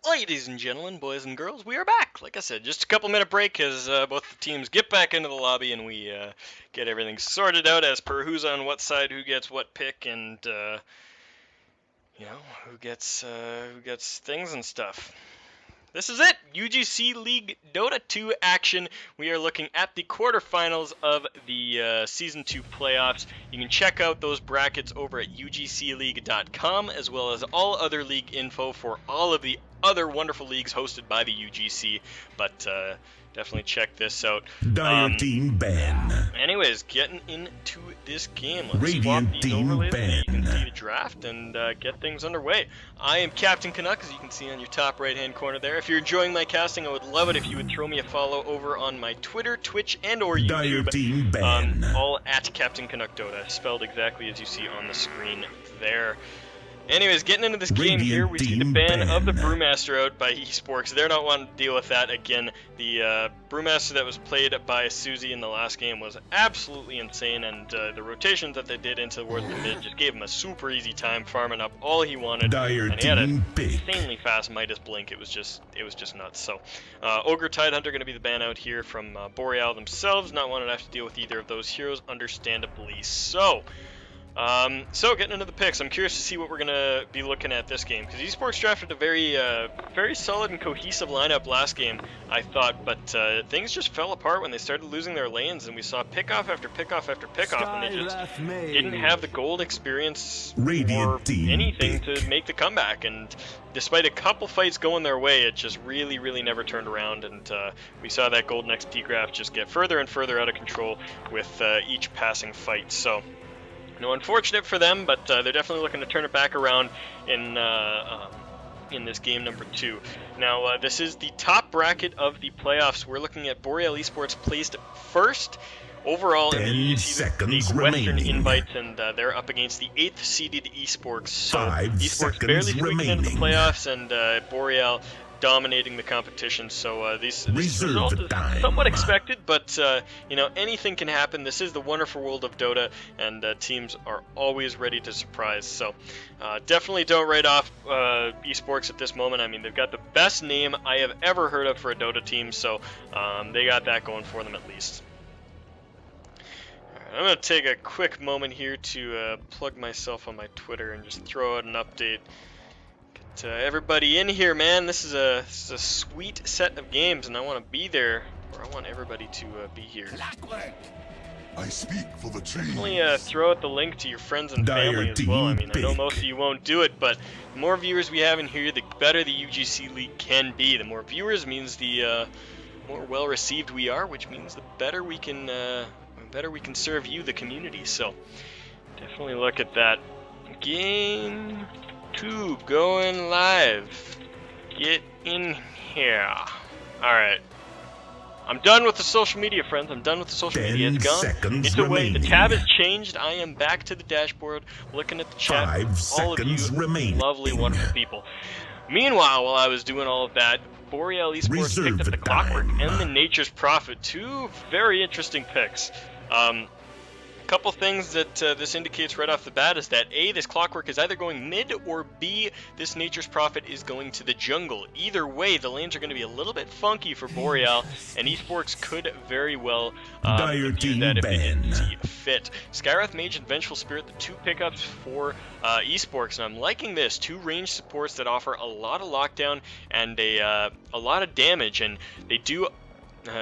Ladies and gentlemen, boys and girls, we are back. Like I said, just a couple minute break as both the teams get back into the lobby and we get everything sorted out as per who's on what side, who gets what pick, and who gets things and stuff. This is it, UGC League Dota 2 action. We are looking at the quarterfinals of the Season 2 playoffs. You can check out those brackets over at UGCLeague.com, as well as all other league info for all of the other wonderful leagues hosted by the UGC, but definitely check this out. Dire Team ban. Anyways, getting into this game. Let's Radiant swap these Team overlays so you can ban. see the draft and get things underway. I am Cptn.Canuck, as you can see on your top right-hand corner there. If you're enjoying my casting, I would love it if you would throw me a follow over on my Twitter, Twitch, and or Dire YouTube. Team ban. All at Cptn.Canuck Dota, spelled exactly as you see on the screen there. Anyways, getting into this game here, we see the ban of the Brewmaster out by eSporks. They're not wanting to deal with that again. The Brewmaster that was played by Susie in the last game was absolutely insane, and the rotations that they did into towards the mid just gave him a super easy time farming up all he wanted. Dire and he had an Team pick. insanely fast Midas blink. It was just nuts. So, Ogre Tidehunter going to be the ban out here from Boreal themselves, not wanting to have to deal with either of those heroes, understandably so. Getting into the picks, I'm curious to see what we're going to be looking at this game, because eSporks drafted a very solid and cohesive lineup last game, I thought, but things just fell apart when they started losing their lanes, and we saw pickoff after pickoff after pickoff, and they just didn't have the gold experience or anything to make the comeback, and despite a couple fights going their way, it just really never turned around, and we saw that golden XP graph just get further and further out of control with each passing fight. So, unfortunate for them, but they're definitely looking to turn it back around in this game number 2. Now, this is the top bracket of the playoffs. We're looking at Boreal Esports placed first overall in the UGC Western invites, and they're up against the 8th seeded eSporks. So eSporks barely squeaking into the playoffs, and Boreal dominating the competition, so this result is somewhat expected, but anything can happen. This is the wonderful world of Dota, and teams are always ready to surprise, so definitely don't write off eSporks at this moment. I mean, they've got the best name I have ever heard of for a Dota team, so they got that going for them at least. I'm going to take a quick moment here to plug myself on my Twitter and just throw out an update. Everybody in here, man. This is a sweet set of games, and I want to be there, or I want everybody to be here. I speak for the trees. Definitely throw out the link to your friends and family as well. I mean, I know most of you won't do it, but the more viewers we have in here, the better the UGC League can be. The more viewers means the more well received we are, which means the better we can serve you, the community. So definitely look at that. Game 2 going live. Get in here. Alright. I'm done with the social media, friends. I'm done with the social media. It's gone. It's away. The tab has changed. I am back to the dashboard, looking at the chat. All of you lovely, wonderful people. Meanwhile, while I was doing all of that, Boreal Esports picked up the Clockwork and the Nature's Prophet. 2 very interesting picks. Couple things that this indicates right off the bat is that A, this Clockwork is either going mid, or B, this Nature's Prophet is going to the jungle. Either way, the lanes are going to be a little bit funky for Boreal, and eSporks could very well do that if they didn't see fit. Skywrath Mage and Vengeful Spirit, the 2 pickups for eSporks, and I'm liking this. 2 range supports that offer a lot of lockdown and a lot of damage, and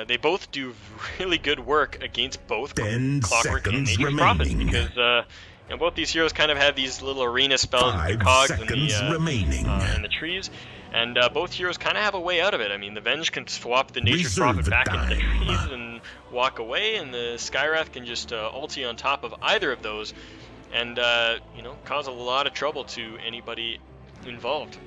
they both do really good work against both Clockwork and Nature's Prophet, because both these heroes kind of have these little arena spells with the cogs and the trees, and both heroes kind of have a way out of it. I mean, the Venge can swap the Nature's Prophet back into the trees and walk away, and the Skywrath can just ulti on top of either of those, and cause a lot of trouble to anybody involved.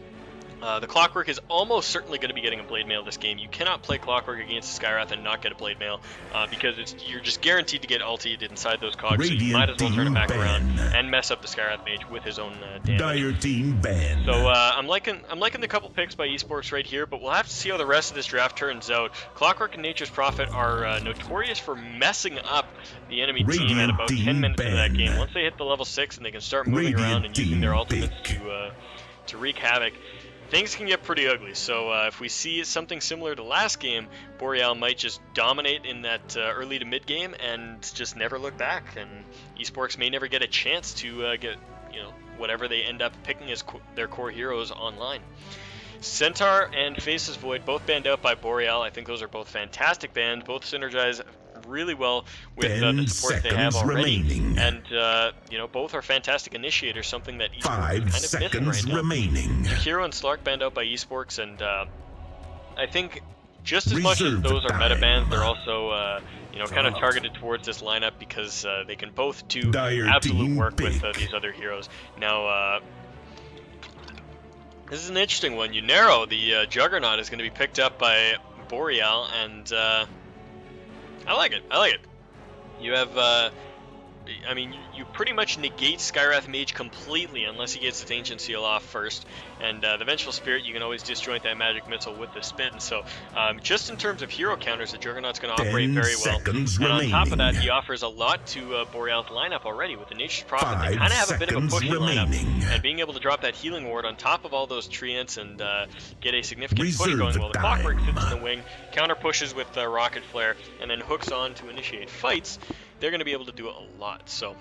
The Clockwork is almost certainly going to be getting a Blade Mail this game. You cannot play Clockwork against Skywrath and not get a Blade Mail, because you're just guaranteed to get ultied inside those cogs, so you might as well turn it back around and mess up the Skywrath Mage with his own damage. Dire Team ban. So I'm liking the couple picks by eSporks right here, but we'll have to see how the rest of this draft turns out. Clockwork and Nature's Prophet are notorious for messing up the enemy team at about 10 minutes into that game. Once they hit the level 6 and they can start moving around and using their ultimates to wreak havoc, things can get pretty ugly. So if we see something similar to last game, Boreal might just dominate in that early to mid game and just never look back, and eSporks may never get a chance to get whatever they end up picking as their core heroes online. Centaur and Faceless Void both banned out by Boreal. I think those are both fantastic bans. Both synergize really well with the support they have already. Remaining. And, both are fantastic initiators, something that eSports 5 kind of seconds missing right remaining. now. Hero and Slark banned out by eSporks, and I think just as much as those are meta bans, they're also kind of targeted towards this lineup because they can both do absolute work with these other heroes. Now, this is an interesting one. Unero, the Juggernaut, is going to be picked up by Boreal, and I like it. You have, you pretty much negate Skywrath Mage completely unless he gets his Ancient Seal off first. And the Vengeful Spirit, you can always disjoint that Magic Missile with the spin. So just in terms of hero counters, the Juggernaut's going to operate very well. And on top of that, he offers a lot to Boreal's lineup already. With the Nature's Prophet, they kind of have a bit of a pushing lineup. And being able to drop that Healing Ward on top of all those Treants and get a significant push going while the Clockwork sits in the wing, counter pushes with Rocket Flare, and then hooks on to initiate fights, they're going to be able to do a lot. So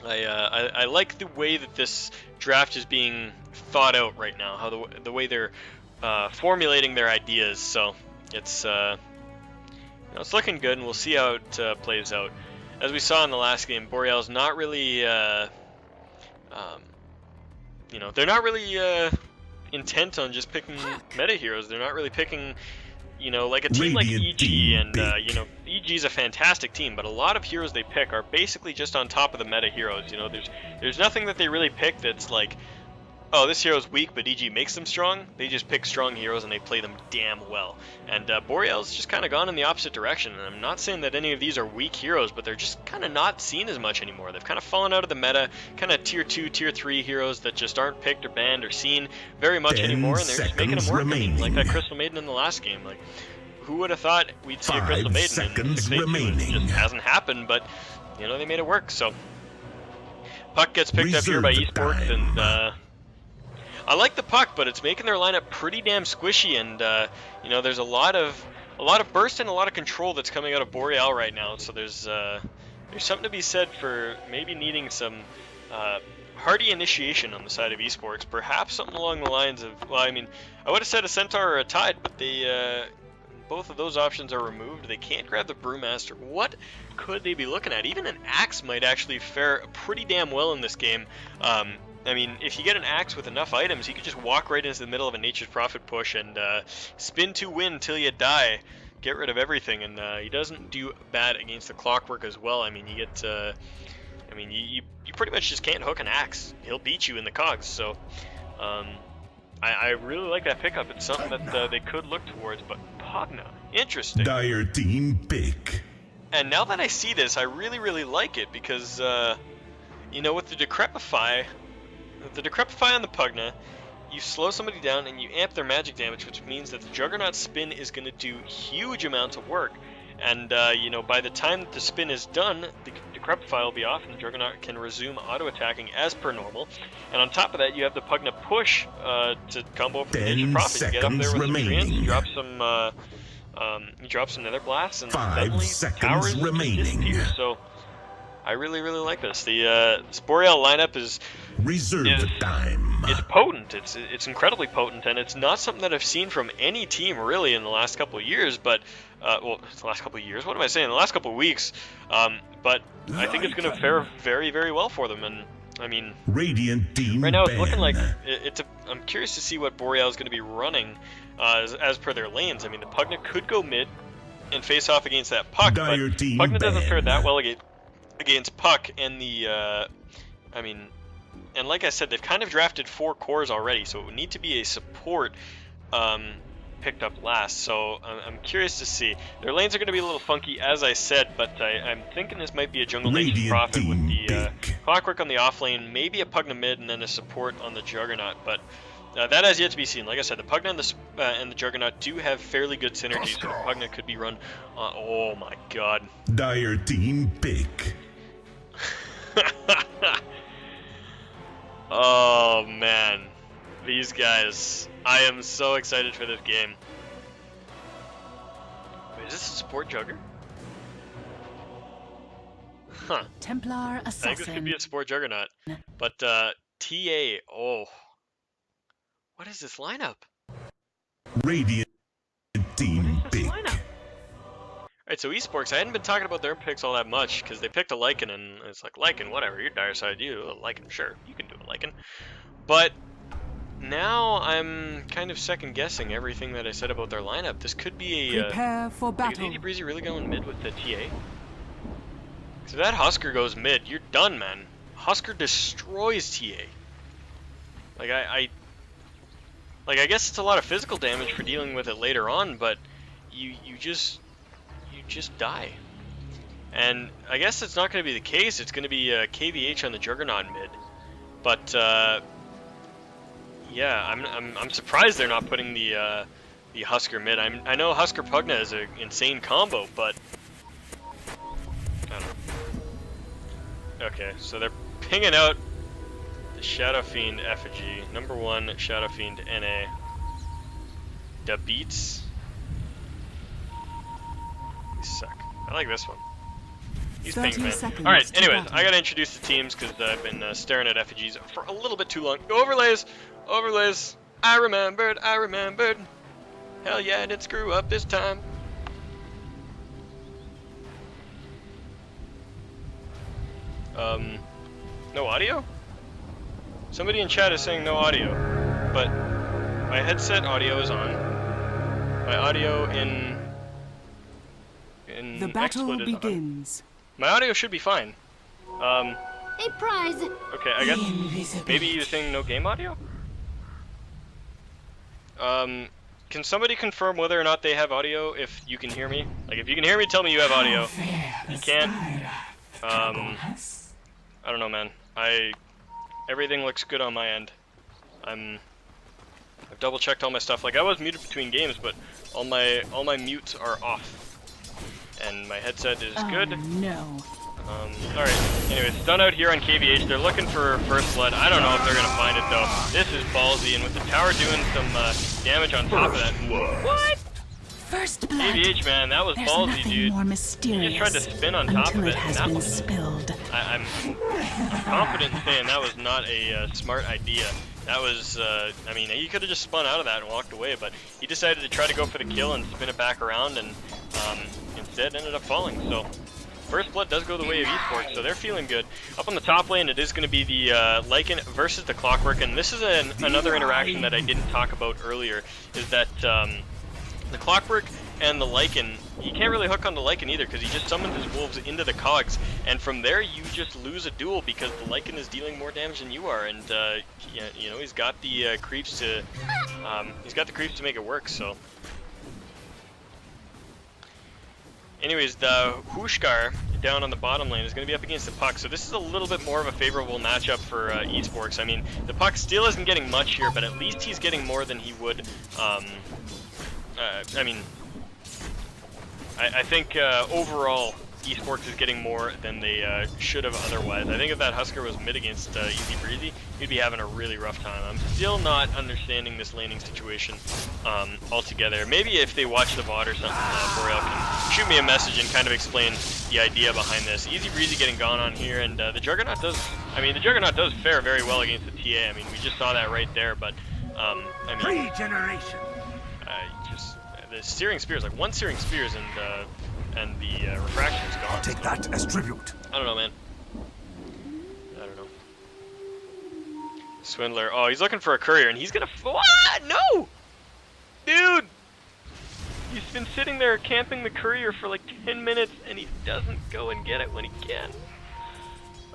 I like the way that this draft is being thought out right now, how the way they're formulating their ideas. So it's it's looking good, and we'll see how it plays out. As we saw in the last game, Boreal's not really they're not really intent on just picking meta heroes. They're not really picking like a team like EG, and EG's a fantastic team, but a lot of heroes they pick are basically just on top of the meta heroes. There's nothing that they really pick that's like, oh, this hero's weak, but EG makes them strong. They just pick strong heroes and they play them damn well. And Boreal's just kind of gone in the opposite direction. And I'm not saying that any of these are weak heroes, but they're just kind of not seen as much anymore. They've kind of fallen out of the meta, kind of tier 2, tier 3 heroes that just aren't picked or banned or seen very much anymore, and they're just making them work. Like that Crystal Maiden in the last game. Like, who would have thought we'd see a Crystal Maiden in 6-8-2? It just hasn't happened, but they made it work. So Puck gets picked up here by eSports, and I like the Puck, but it's making their lineup pretty damn squishy, and there's a lot of burst and a lot of control that's coming out of Boreal right now. So there's something to be said for maybe needing some hardy initiation on the side of eSports. Perhaps something along the lines of, I would have said a Centaur or a Tide, but they both of those options are removed. They can't grab the Brewmaster. What could they be looking at? Even an Axe might actually fare pretty damn well in this game. If you get an Axe with enough items, you can just walk right into the middle of a Nature's Prophet push and spin to win till you die. Get rid of everything, and he doesn't do bad against the Clockwork as well. You get, you pretty much just can't hook an Axe. He'll beat you in the cogs. So, I really like that pickup. It's something that they could look towards. But Pogna, interesting. Dire team pick. And now that I see this, I really, really like it because, with the Decrepify. The Decrepify on the Pugna, you slow somebody down and you amp their magic damage, which means that the Juggernaut spin is going to do huge amounts of work. And, by the time that the spin is done, the Decrepify will be off and the Juggernaut can resume auto-attacking as per normal. And on top of that, you have the Pugna push to combo for the Nature's Prophet. You get up there with some treants, you drop some Nether Blasts, and suddenly towers disappear. So I really, really like this. The Boreal lineup is time. It's potent. It's incredibly potent, and it's not something that I've seen from any team really in the last couple of years. But the last couple of years. What am I saying? The last couple of weeks. But I think it's going to fare very, very well for them. And Radiant team right now it's looking like I'm curious to see what Boreal is going to be running as per their lanes. The Pugna could go mid and face off against that Puck, but Pugna doesn't fare that well against Puck, and and like I said, they've kind of drafted 4 cores already, so it would need to be a support picked up last. So I'm curious to see. Their lanes are going to be a little funky, as I said, but I'm thinking this might be a Jungle Nature's Prophet with the Clockwork on the off lane, maybe a Pugna mid, and then a support on the Juggernaut, but that has yet to be seen. Like I said, the Pugna and the Juggernaut do have fairly good synergy, so the Pugna could be run oh my god. Dire team pick. Oh man, These guys. I am so excited for this game. Wait, is this a support jugger? Huh. Templar I think this could be Assassin. a support juggernaut. But TA, oh. What is this lineup? Radiant Team What is this Pick. lineup? Alright, so eSporks, I hadn't been talking about their picks all that much, because they picked a Lycan, and it's like, Lycan, whatever, you're dire side, you a Lycan, sure, you can do a Lycan. But now I'm kind of second guessing everything that I said about their lineup. This could be a Prepare for like, is battle. Easy Breezy really going mid with the TA? So if that Husker goes mid, you're done, man. Husker destroys TA. Like I guess it's a lot of physical damage for dealing with it later on, but you just die. And I guess it's not going to be the case. It's going to be KVH on the Juggernaut mid. But yeah, I'm surprised they're not putting the Husker mid. I know Husker Pugna is an insane combo, but I don't know. Okay, so they're pinging out the Shadow Fiend effigy. Number 1 Shadow Fiend NA. Da beats. These suck. I like this one. He's pinged, man. Alright, anyways, I gotta introduce the teams because I've been staring at effigies for a little bit too long. Overlays! Overlays! I remembered! Hell yeah, I didn't screw up this time. No audio? Somebody in chat is saying no audio, but my headset audio is on. My audio in The battle XSplit is begins. on. My audio should be fine. A prize. Okay, I guess maybe you're saying no game audio? Can somebody confirm whether or not they have audio if you can hear me? Like, if you can hear me, tell me you have audio. If you can't, I don't know, man. Everything looks good on my end. I've double checked all my stuff. Like, I was muted between games, but all my mutes are off, and my headset is good. No. Alright, anyways, done out here on KVH. They're looking for first blood. I don't know if they're gonna find it though. This is ballsy, and with the tower doing some damage on top of that. What? First blood. KVH, man, that was There's ballsy, nothing dude. more He mysterious just tried to spin on top until of it, it has and that been was, spilled. I'm confident in saying that was not a smart idea. That was, I mean, he could have just spun out of that and walked away, but he decided to try to go for the kill and spin it back around, and instead ended up falling. So first blood does go the way of eSports, so they're feeling good. Up on the top lane, it is going to be the Lycan versus the Clockwork, and this is another interaction that I didn't talk about earlier, is that the Clockwork and the Lycan, you can't really hook on the Lycan either, because he just summons his wolves into the cogs, and from there you just lose a duel because the Lycan is dealing more damage than you are, and you know, he's got the creeps to make it work. So anyways, the Hushkar down on the bottom lane is going to be up against the Puck, so this is a little bit more of a favorable matchup for eSporks. I mean, the Puck still isn't getting much here, but at least he's getting more than he would. I mean, I think overall eSporks is getting more than they should have otherwise. I think if that Husker was mid against Easy Breezy, he'd be having a really rough time. I'm still not understanding this laning situation altogether. Maybe if they watch the VOD or something, Boreal can shoot me a message and kind of explain the idea behind this. Easy Breezy getting gone on here, and the Juggernaut does, fare very well against the TA. I mean, we just saw that right there, but I mean, Regeneration. just the Searing Spears, like one Searing Spears, and the refraction is gone. I'll take that as tribute. I don't know, man. I don't know. Swindler. Oh, he's looking for a courier, and he's gonna. What? No! Dude! He's been sitting there camping the courier for like 10 minutes, and he doesn't go and get it when he can.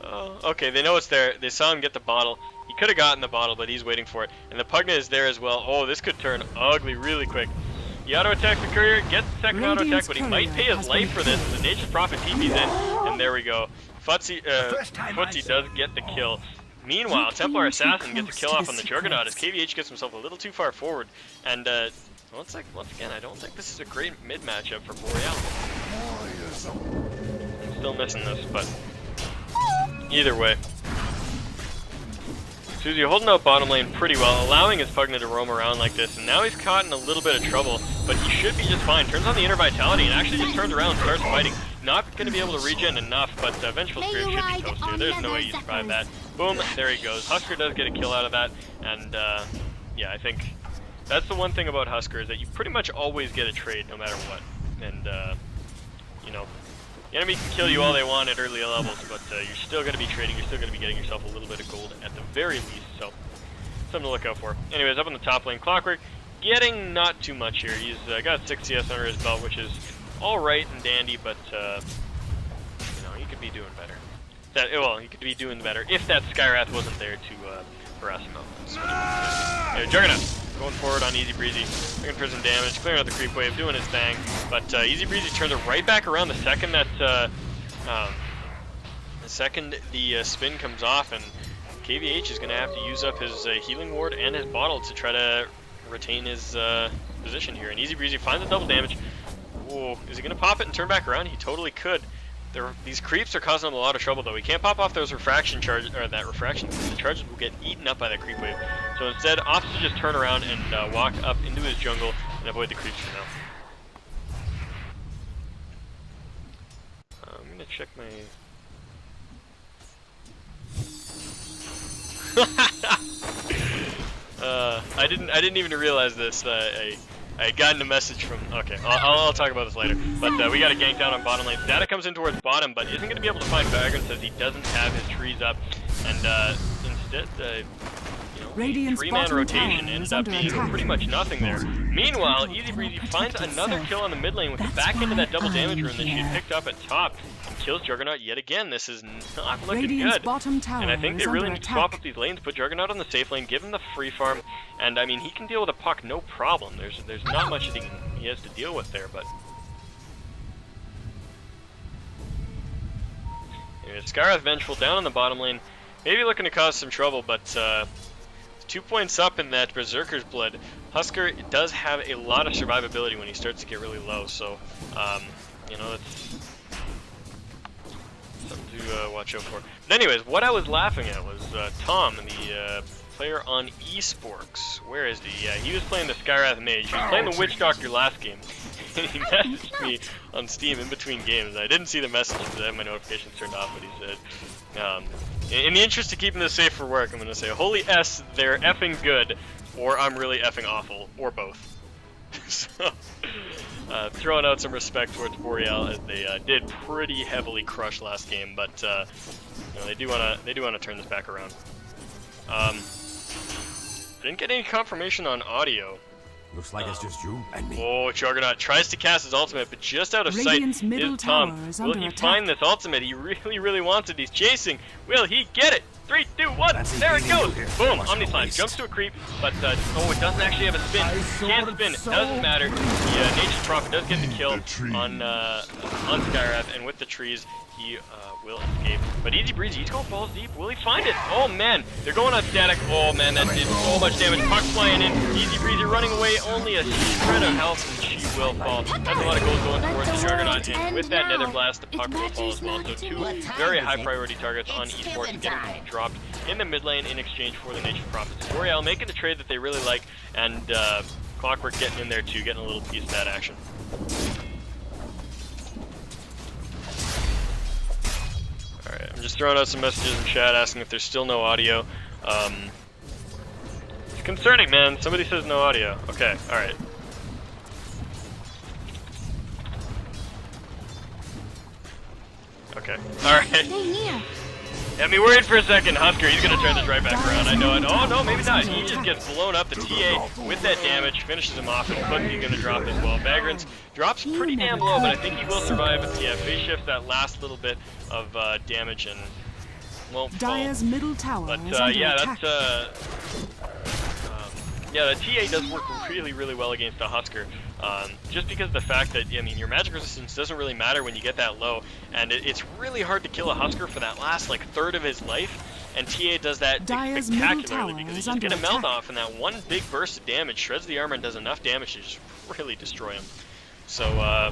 Oh, okay, they know it's there. They saw him get the bottle. He could have gotten the bottle, but he's waiting for it. And the Pugna is there as well. Oh, this could turn ugly really quick. He auto-attacks the courier, gets the second auto-attack, but he might pay his life for this. The Nature's Prophet TP's in, and there we go. Footsie does get the kill. Meanwhile, Templar Assassin gets a kill off on the Juggernaut as KVH gets himself a little too far forward. And once again, I don't think this is a great mid matchup for Boreal. I'm still missing this, but either way. Suzy holding out bottom lane pretty well, allowing his Pugna to roam around like this, and now he's caught in a little bit of trouble, but he should be just fine. Turns on the inner vitality and actually just turns around and starts fighting. Not going to be able to regen enough, but Vengeful Spirit should be toast here. There's no way you survive that. Boom, there he goes. Husker does get a kill out of that, and yeah, I think that's the one thing about Husker is that you pretty much always get a trade no matter what. And, you know, the enemy can kill you all they want at early levels, but you're still going to be trading, you're still going to be getting yourself a little bit of gold at the very least, so something to look out for. Anyways, up on the top lane, Clockwork getting not too much here. He's got 6 CS under his belt, which is alright and dandy, but, you know, he could be doing better. Well, he could be doing better if that Skywrath wasn't there to harass him out. Anyway, Juggernaut going forward on Easy Breezy, looking for some damage, clearing out the creep wave, doing his thing, but Easy Breezy turns it right back around the second that the spin comes off, and KVH is going to have to use up his healing ward and his bottle to try to retain his position here. And Easy Breezy finds a double damage. Ooh, is he going to pop it and turn back around? He totally could. These creeps are causing him a lot of trouble, though. He can't pop off those refraction charges, or that refraction, because the charges will get eaten up by that creep wave. So instead, opts to just turn around and walk up into his jungle and avoid the creeps for now. I'm gonna check my. I didn't even realize this. I got a message from. Okay, I'll talk about this later. But we got a gank down on bottom lane. Data comes in towards bottom, but isn't going to be able to find Vagrant, says he doesn't have his trees up, and instead, you know, 3-man rotation ends up being pretty much nothing there. Meanwhile, Easy Breezy finds another kill on the mid lane with the back into that double damage rune that she had picked up at top, and kills Juggernaut yet again. This is not looking good. And I think they really need to swap up these lanes, put Juggernaut on the safe lane, give him the free farm, and I mean, he can deal with a puck no problem. There's not much that he has to deal with there, but anyway, Skywrath Vengeful down on the bottom lane, maybe looking to cause some trouble, but 2 points up in that Berserker's Blood. Husker does have a lot of survivability when he starts to get really low, so you know, that's something to watch out for. But anyways, what I was laughing at was Tom, the player on eSporks. Where is he? Yeah, he was playing the Skywrath Mage. He was playing the Witch Doctor last game. And he messaged me on Steam in between games. I didn't see the message because I have my notifications turned off, but he said, in the interest of keeping this safe for work, I'm going to say, holy S, they're effing good, or I'm really effing awful, or both. So, throwing out some respect towards Boreal, as they did pretty heavily crush last game, but you know, they do want to turn this back around. Didn't get any confirmation on audio. Looks like it's just you and me. Oh, Juggernaut tries to cast his ultimate, but just out of sight is Tom. Will he find this ultimate? He really wants it. He's chasing. Will he get it? 3, 2, 1. There it goes. Boom. Omnislam jumps to a creep, but oh, it doesn't actually have a spin. Can't spin. Doesn't matter. The Nature's Prophet does get the kill on Skywrath, and with the trees, he will escape. But Easy Breezy, he's going balls deep. Will he find it? Oh man, they're going on static. Oh man, that did so much damage. Puck flying in. Easy Breezy running away. Only a shred of health, and she will fall. That's a lot of gold going towards the Juggernaut. And with that Nether Blast, the puck will fall as well. So 2 very high priority targets on eSports getting dropped in the mid lane in exchange for the Nature's Prophets. Boreal making a trade that they really like, and Clockwork getting in there too, getting a little piece of that action. Alright, I'm just throwing out some messages in chat asking if there's still no audio. It's concerning, man. Somebody says no audio. Okay, alright. Okay, alright. Had me worried for a second. Husker, he's gonna turn this right back around. I know it. Oh no, maybe not. He just gets blown up. The TA with that damage finishes him off, and Pugsy gonna drop as well. Vagrant drops pretty damn low, but I think he will survive. Yeah, phase shift that last little bit of damage and won't fall. Middle tower but yeah, that's yeah, the TA does work really well against the Husker. Just because of the fact that, I mean, your magic resistance doesn't really matter when you get that low, and it's really hard to kill a Husker for that last, like, third of his life, and TA does that spectacularly because he just get a melt off, and that one big burst of damage shreds the armor and does enough damage to just really destroy him. So,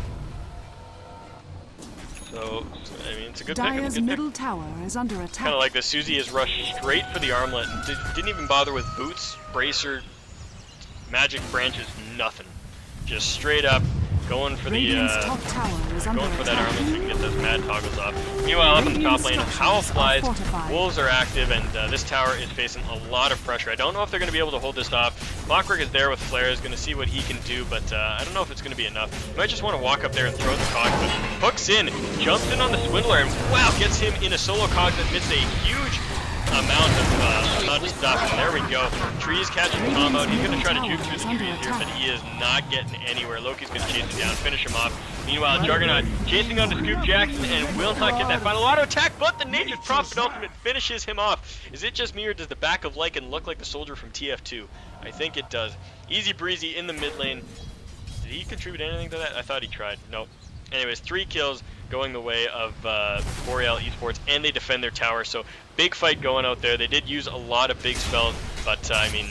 So, I mean, it's a good pick. Dire's middle tower is under attack. Kind of like the Susie has rushed straight for the armlet and didn't even bother with boots, bracer, magic branches, nothing. Just straight up going for the top tower is under going for that attack. armlet so we can get those mad toggles off. Meanwhile, up in the top lane, Howl flies, wolves are active, and this tower is facing a lot of pressure. I don't know if they're going to be able to hold this off. Clockwork is there with flares, going to see what he can do, but I don't know if it's going to be enough. He might just want to walk up there and throw the cog, but hooks in, jumps in on the Swindler, and wow, gets him in a solo cog that missed a huge amount of stuff, and there we go. Trees catching Tom out. He's going to try to juke through the trees here, but he is not getting anywhere. Loki's going to chase him down, finish him off. Meanwhile, Juggernaut chasing on to Scoop Jackson and will not get that final auto attack, but the Nature's Prophet Ultimate finishes him off. Is it just me, or does the back of Lycan look like the soldier from TF2? I think it does. Easy Breezy in the mid lane. Did he contribute anything to that? I thought he tried. No. Anyways, 3 kills going the way of Boreal Esports, and they defend their tower, so big fight going out there. They did use a lot of big spells, but I mean,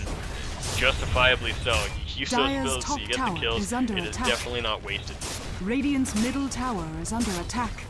justifiably so. You use those spells so you get the kills. It is definitely not wasted. Radiant's middle tower is under attack.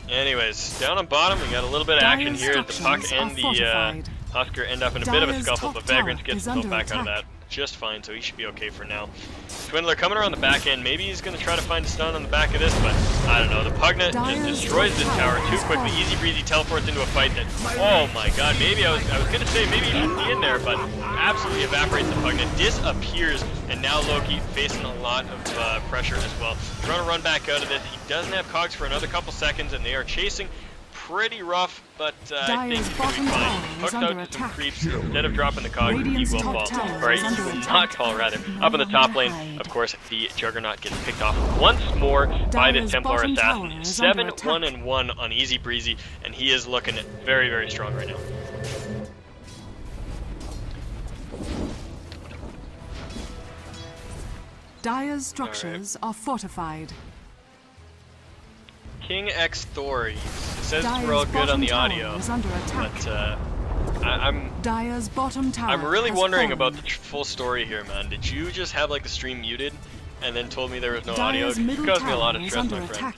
Anyways, down on bottom, we got a little bit of action here as the Puck and the Husker end up in a bit of a scuffle, but Vagrant gets himself back out of that just fine, so he should be okay for now. Swindler coming around the back end. Maybe he's going to try to find a stun on the back of this, but I don't know. The Pugnet just destroys this tower too quickly. Easy Breezy teleports into a fight that, oh my god, maybe I was going to say maybe he shouldn't be in there, but absolutely evaporates the Pugnet, disappears, and now Loki facing a lot of pressure as well. Trying to run back out of this. He doesn't have cogs for another couple seconds, and they are chasing pretty rough, but I think he's going to be fine. Hooked out to some creeps. Instead of dropping the cog, he will fall. Or he will not fall, rather. Up in the top lane, of course, the Juggernaut gets picked off once more by the Templar Assassin. 7-1-1 on Easy Breezy, and he is looking very, very strong right now. Dire's structures are fortified. King X Thor. It says we're all good on the audio, but I'm really wondering about the full story here, man. Did you just have like the stream muted and then told me there was no audio? It caused me a lot of stress, my friend.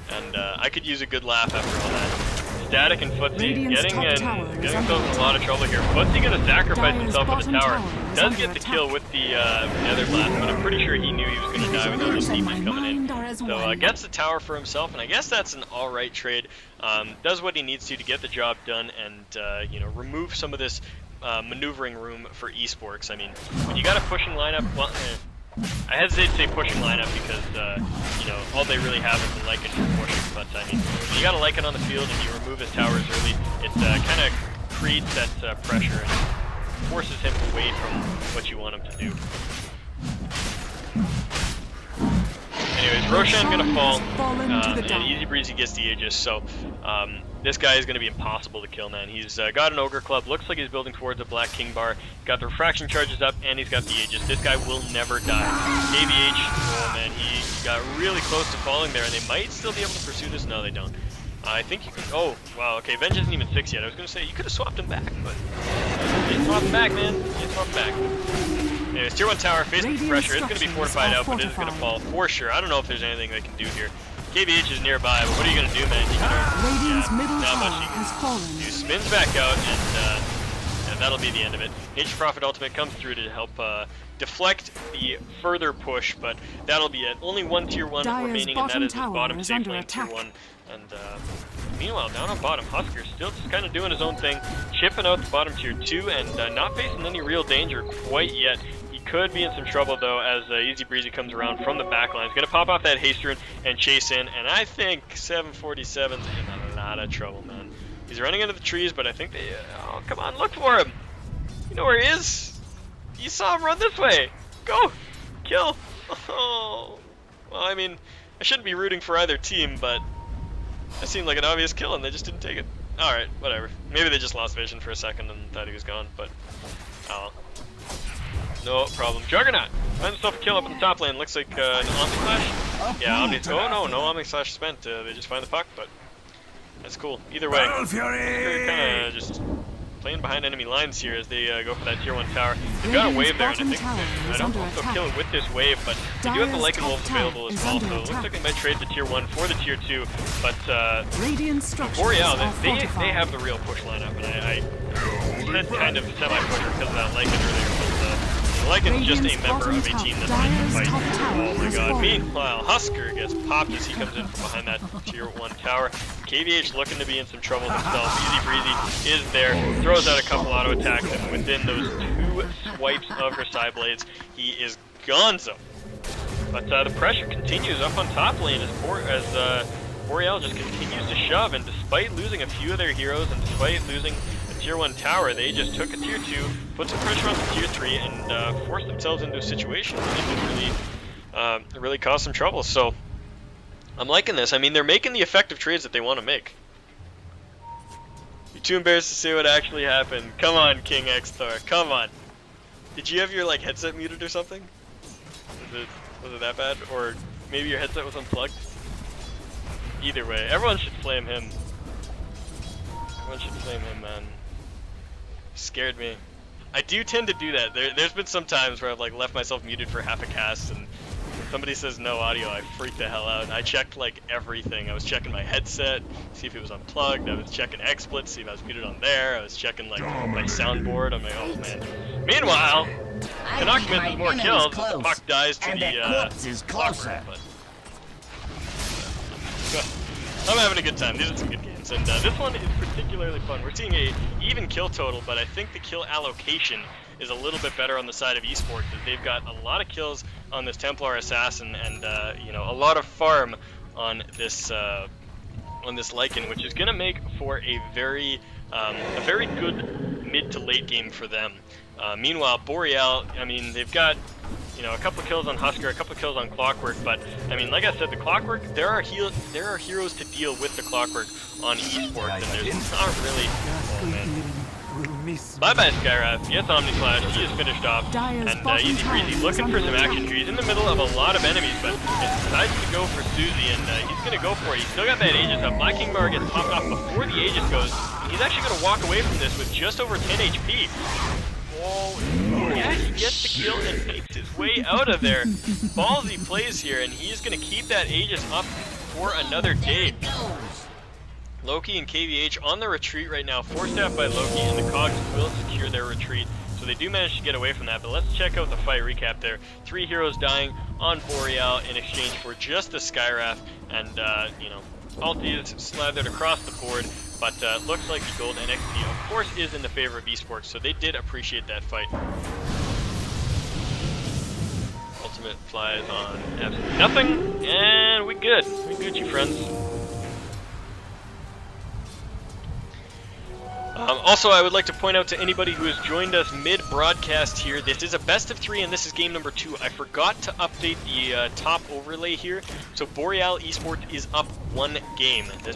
And I could use a good laugh after all that. Static and Footsie getting themselves in a lot of trouble here. Footsie gonna sacrifice himself on the tower. Does get the kill with the Nether Blast, but I'm pretty sure he knew he was gonna die without his teammates coming in. So gets the tower for himself, and I guess that's an alright trade. Does what he needs to get the job done, and you know, remove some of this maneuvering room for eSporks. I mean, when you got a pushing lineup, well, I hesitate to say pushing lineup because, you know, all they really have is the Lycan for pushing, but I mean, when you got a Lycan on the field and you remove his towers early, it kind of creates that pressure and forces him away from what you want him to do. Anyways, Roshan's gonna fall, and Easy Breezy gets the Aegis, so this guy is gonna be impossible to kill, man. He's got an Ogre Club, looks like he's building towards a Black King Bar, got the refraction charges up, and he's got the Aegis. This guy will never die. KVH, oh man, he got really close to falling there, and they might still be able to pursue this. No, they don't. I think you can, oh, wow, okay, Venge isn't even 6 yet. I was gonna say, you could have swapped him back, but you didn't swap him back, man. You didn't swap him back. Anyways, tier 1 tower facing the pressure. It's going to be fortified out, but it is going to fall for sure. I don't know if there's anything they can do here. KVH is nearby, but what are you going to do, man? You not much you can do. Spins back out, and that'll be the end of it. Nature's Prophet Ultimate comes through to help deflect the further push, but that'll be it. Only one tier 1 remaining, and that is his bottom safe lane tier 1. And meanwhile, down on bottom, Husker still just kind of doing his own thing, chipping out the bottom tier 2, and not facing any real danger quite yet. He could be in some trouble though, as Easy Breezy comes around from the back line. He's gonna pop off that haste rune and chase in, and I think 747's in a lot of trouble, man. He's running into the trees, but I think they, oh, come on, look for him. You know where he is? You saw him run this way. Go, kill. Oh, well, I mean, I shouldn't be rooting for either team, but that seemed like an obvious kill, and they just didn't take it. Alright, whatever. Maybe they just lost vision for a second and thought he was gone, but oh, no problem. Juggernaut finds himself a kill up in the top lane. Looks like an Omni Slash. Yeah, Omni. Oh no Omni Slash spent. They just find the puck, but that's cool. Either way, kind of just playing behind enemy lines here as they go for that tier 1 tower. They've got a wave there, and I think I don't know if they'll kill it with this wave, but they do have the Lycan Wolf available as well, so it looks like they might trade the tier 1 for the tier 2, but Boreal, they have the real push lineup, and I said kind of semi-push because of that Lycan earlier, but Lycan's just a member of a team that's meant to fight. Oh my god. Meanwhile, Husker gets popped as he comes in behind that tier 1 tower. KVH looking to be in some trouble himself. Easy Breezy is there, throws out a couple auto attacks, and within those 2 swipes of her side blades, he is gonzo. But the pressure continues up on top lane as Boreal just continues to shove, and despite losing a few of their heroes and despite losing tier 1 tower, they just took a tier 2, put some pressure on the tier 3, and forced themselves into a situation where they could really cause some trouble. So I'm liking this. I mean, they're making the effective trades that they want to make. You're too embarrassed to say what actually happened. Come on, King X-Star, come on. Did you have your like headset muted or something? Was it that bad? Or maybe your headset was unplugged? Either way, everyone should flame him. Everyone should flame him, man. Scared me. I do tend to do that. There's been some times where I've like left myself muted for half a cast, and when somebody says no audio, I freak the hell out. I checked like everything. I was checking my headset, see if it was unplugged. I was checking XSplit, see if I was muted on there. I was checking like my soundboard. I'm like, oh man. Meanwhile, Canuck misses more kills. The puck dies to the clockwork, but I'm having a good time. These are some good games, and this one is particularly fun. We're seeing a even kill total, but I think the kill allocation is a little bit better on the side of eSports, as they've got a lot of kills on this Templar Assassin, and you know, a lot of farm on this Lycan, which is going to make for a very good mid to late game for them. Meanwhile, Boreal, I mean, they've got, you know, a couple kills on Husker, a couple kills on Clockwork, but I mean, like I said, the Clockwork, there are heroes to deal with the Clockwork on eSports, and there's not really. Oh man. Bye bye Skywrath. Yes, Omnislash, he is finished off, and Easy Breezy looking for some action trees in the middle of a lot of enemies, but decides to go for Susie, and he's gonna go for it. He's still got that Aegis up. Black King Bar gets popped off before the Aegis goes. He's actually gonna walk away from this with just over 10 HP. Oh, yeah, he gets the kill and makes his way out of there. Ballsy plays here, and he's going to keep that Aegis up for another day. Loki and KVH on the retreat right now, forced out by Loki, and the Cogs will secure their retreat. So they do manage to get away from that, but let's check out the fight recap there. 3 heroes dying on Boreal in exchange for just the Skywrath, and, you know, ulti is slathered across the board. But looks like the gold NXT, of course, is in the favor of eSports, so they did appreciate that fight. Ultimate flies on absolutely nothing, and we good. We Gucci, friends. Also, I would like to point out to anybody who has joined us mid-broadcast here, this is a best of 3, and this is game number 2. I forgot to update the top overlay here, so Boreal Esports is up 1 game. This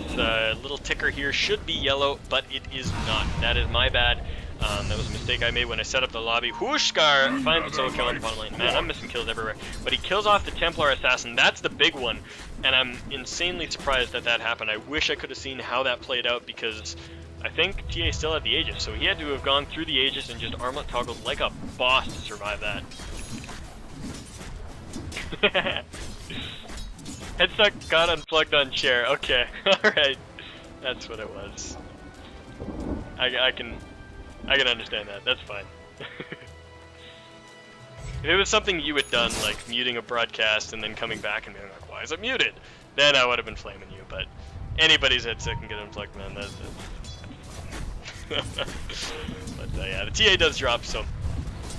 little ticker here should be yellow, but it is not. That is my bad. That was a mistake I made when I set up the lobby. Whooshkar finds a solo kill on the bottom lane. Man, I'm missing kills everywhere. But he kills off the Templar Assassin. That's the big one, and I'm insanely surprised that that happened. I wish I could have seen how that played out, because I think TA still had the Aegis, so he had to have gone through the Aegis and just armlet toggled like a boss to survive that. Headset got unplugged on chair. Okay, alright. That's what it was. I can understand that. That's fine. If it was something you had done, like muting a broadcast and then coming back and being like, why is it muted? Then I would have been flaming you, but anybody's headset can get unplugged, man. That's but yeah, the TA does drop, so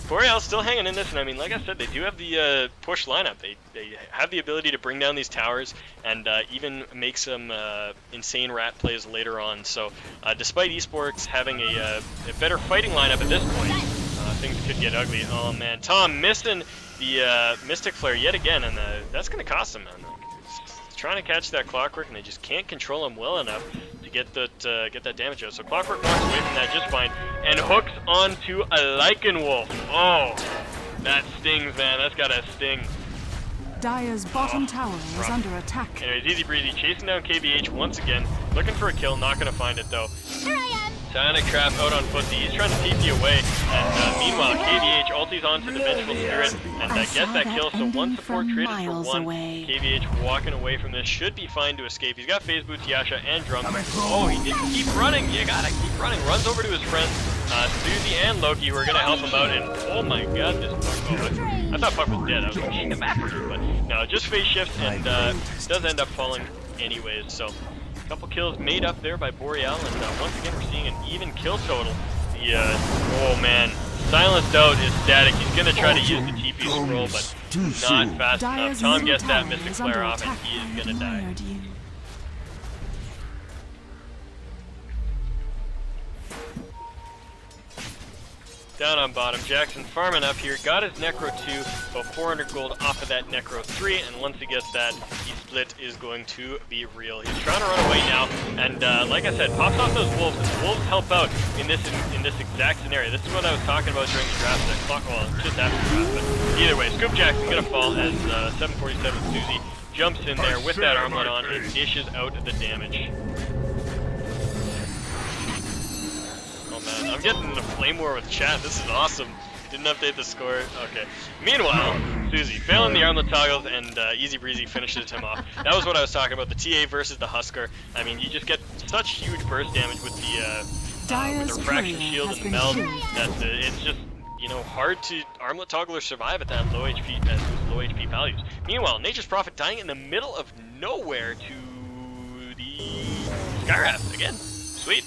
Boreal's still hanging in this, and I mean, like I said, they do have the push lineup. They have the ability to bring down these towers and even make some insane rat plays later on. So despite eSporks having a better fighting lineup at this point, things could get ugly. Oh man, Tom missing the Mystic Flare yet again, and that's going to cost him, man. He's trying to catch that Clockwork, and they just can't control him well enough to get that damage out. So Clockwork walks away from that just fine and hooks onto a Lycan Wolf. Oh, that stings, man. That's got a sting. Dire's bottom tower is under attack. Anyways, Easy Breezy chasing down KVH once again, looking for a kill, not gonna find it though. Here I am. Psionic Trap out on Footsie. He's trying to TP away. And meanwhile, KVH ultis onto the Vengeful Spirit and gets that kill. So one support traded for one. KVH walking away from this should be fine to escape. He's got Phase Boots, Yasha, and Drums. Oh, he didn't keep running. You gotta keep running. Runs over to his friends, Susie and Loki, who are gonna help him out. And oh my god, this Puck. Oh, I thought Puck was dead. I was watching the map for you, but no, just phase shifts and does end up falling anyways. So a couple kills made up there by Boreal, and once again we're seeing an even kill total. The oh man, Silenced Out is static. He's gonna try to use the TP scroll, but not fast enough. Tom gets that Mystic Flare off, and he is gonna die. Down on bottom, Jackson farming up here, got his Necro 2, about 400 gold off of that Necro 3, and once he gets that, the split is going to be real. He's trying to run away now, and like I said, pops off those wolves, and the wolves help out in this exact scenario. This is what I was talking about during the draft, well, just after the draft, but either way, Scoop Jackson gonna fall as 747 Susie jumps in there with that armlet on and dishes out the damage. Man, I'm getting in a flame war with chat. This is awesome. Didn't update the score. Okay. Meanwhile, Susie failing the armlet toggles and easy breezy finishes him off. That was what I was talking about. The TA versus the Husker. I mean, you just get such huge burst damage with the refraction shield and the meld that it's just, you know, hard to armlet toggle or survive at that low HP values. Meanwhile, Nature's Prophet dying in the middle of nowhere to the Skywrath again. Sweet.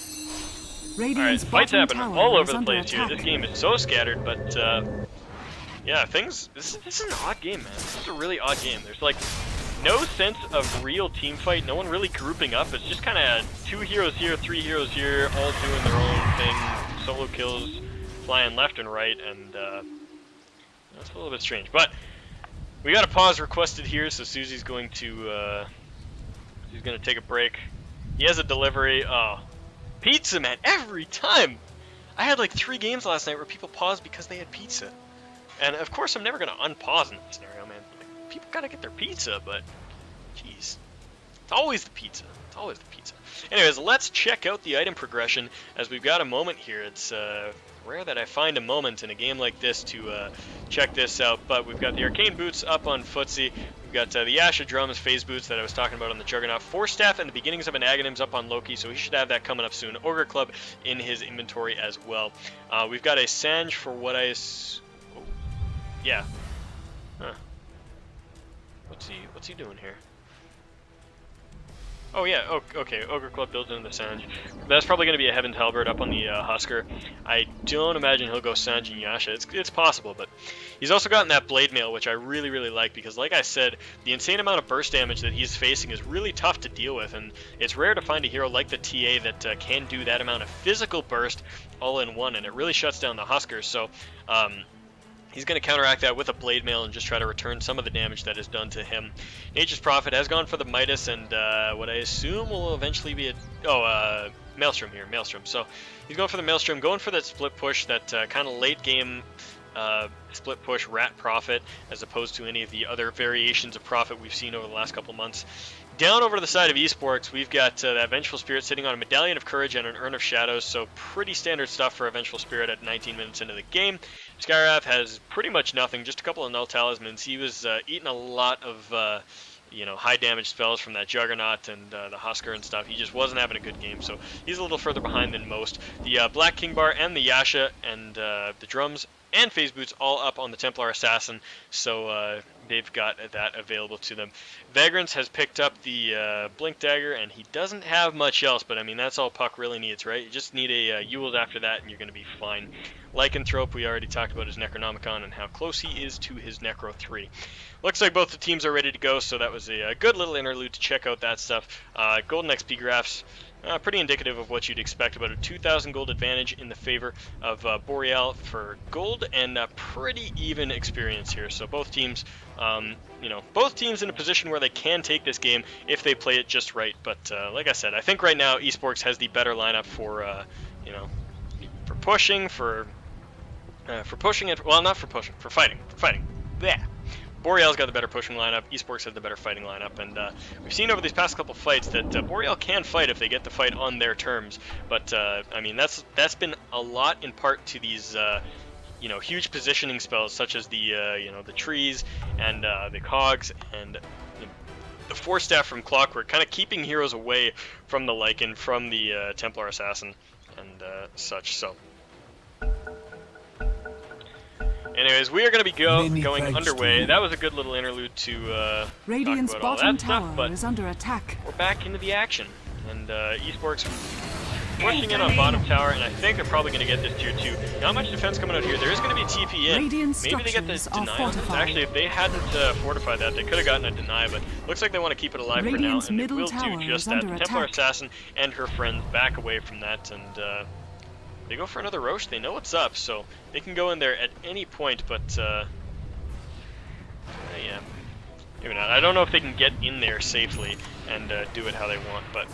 Alright, fights happen all over the place here. This game is so scattered, but yeah, this is an odd game, man. This is a really odd game. There's like no sense of real team fight, no one really grouping up. It's just kind of 2 heroes here, 3 heroes here, all doing their own thing, solo kills flying left and right, and that's a little bit strange. But we got a pause requested here, so Susie's going to take a break. He has a delivery. Oh. Pizza, man, every time! I had like 3 games last night where people paused because they had pizza. And of course I'm never going to unpause in this scenario, man. Like, people gotta get their pizza, but jeez. It's always the pizza. It's always the pizza. Anyways, let's check out the item progression as we've got a moment here. It's rare that I find a moment in a game like this to check this out, but we've got the Arcane Boots up on Footsie. We've got the Yasha Drums, Phase Boots that I was talking about on the Juggernaut, Force Staff, and the beginnings of an Aghanims up on Loki, so he should have that coming up soon. Ogre Club in his inventory as well. We've got a Sange for what oh, yeah. Huh. What's he doing here? Oh yeah, oh, okay, Ogre Club builds into the Sange. That's probably going to be a Heaven's Halberd up on the Husker. I don't imagine he'll go Sange and Yasha. It's possible, but he's also gotten that Blade Mail, which I really, really like, because like I said, the insane amount of burst damage that he's facing is really tough to deal with, and it's rare to find a hero like the TA that can do that amount of physical burst all in one, and it really shuts down the Huskers, so he's going to counteract that with a Blade Mail and just try to return some of the damage that is done to him. Nature's Prophet has gone for the Midas and what I assume will eventually be a... Maelstrom here, Maelstrom. So he's going for the Maelstrom, going for that split push, that kind of late game split push Rat Prophet, as opposed to any of the other variations of Prophet we've seen over the last couple months. Down over to the side of eSporks, we've got that Vengeful Spirit sitting on a Medallion of Courage and an Urn of Shadows, so pretty standard stuff for a Vengeful Spirit at 19 minutes into the game. Skywrath has pretty much nothing, just a couple of Null Talismans. He was eating a lot of high damage spells from that Juggernaut and the Husker and stuff. He just wasn't having a good game, so he's a little further behind than most. The Black King Bar and the Yasha and the Drums and Phase Boots all up on the Templar Assassin, so they've got that available to them. Vagrants has picked up the Blink Dagger, and he doesn't have much else, but I mean, that's all Puck really needs, right? You just need a Ewald after that, and you're going to be fine. Lycanthrope, we already talked about his Necronomicon and how close he is to his Necro 3. Looks like both the teams are ready to go, so that was a good little interlude to check out that stuff. Golden XP graphs, pretty indicative of what you'd expect, about a 2,000 gold advantage in the favor of Boreal for gold, and pretty even experience here. So both teams, both teams in a position where they can take this game if they play it just right. But like I said, I think right now eSporks has the better lineup for pushing, for pushing it. Well, not for pushing, for fighting. Yeah. Boreal's got the better pushing lineup, eSporks had the better fighting lineup, and we've seen over these past couple fights that Boreal can fight if they get the fight on their terms, but I mean, that's been a lot in part to these you know, huge positioning spells such as the you know, the trees and the cogs and the Force Staff from Clockwork, kind of keeping heroes away from the Lycan, from the Templar Assassin and such. So anyways, we are going to be going underway. That was a good little interlude to Radiant's talk about all bottom that stuff, tower but is under attack. we're back into the action, and eSporks pushing in on bottom tower, and I think they're probably going to get this tier 2. Not much defense coming out here. There is going to be a TP in. Radiant Maybe they get the structures are deny on this. fortified. Actually, if they hadn't fortified that, they could have gotten a deny, but looks like they want to keep it alive Radiant's for now, and they middle will tower do just is that. under The Templar attack. Assassin and her friends back away from that, and they go for another Roche. They know what's up, so they can go in there at any point, but yeah, maybe not. I don't know if they can get in there safely and do it how they want, but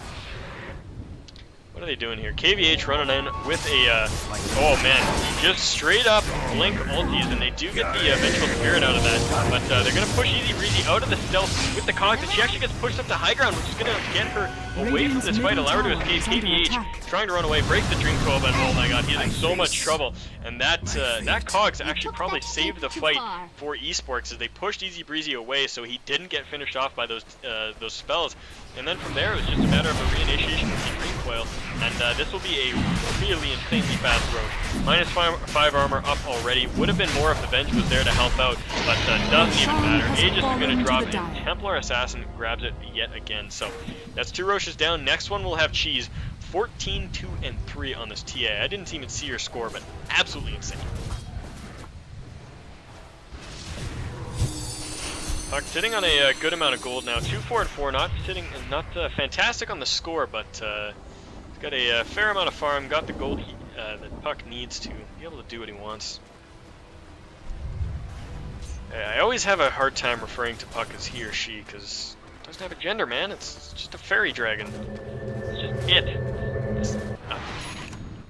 what are they doing here? KVH running in with a, oh man, just straight up blink ultis, and they do get the Vengeful Spirit out of that, but they're going to push Easy Breezy out of the stealth with the cogs, and she actually gets pushed up to high ground, which is going to get her away from this fight, allow her to escape. KVH trying to run away, breaks the Dream Coil, but oh my god, he's in so much trouble, and that that cogs actually probably saved the fight for eSporks as they pushed Easy Breezy away so he didn't get finished off by those spells. And then from there, it was just a matter of a reinitiation with the Dream Coil, and this will be a really insanely fast Roche. Minus 5 armor up already. Would have been more if the Venge was there to help out, but doesn't even matter. Aegis is going to drop in. Templar Assassin grabs it yet again. So that's 2 Roches down. Next one will have Cheese. 14, 2, and 3 on this TA. I didn't even see her score, but absolutely insane. Puck sitting on a good amount of gold now, 2, 4, and 4. Not fantastic on the score, but he's got a fair amount of farm. Got the gold that Puck needs to be able to do what he wants. I always have a hard time referring to Puck as he or she because it doesn't have a gender, man. It's just a fairy dragon. It's just it. It's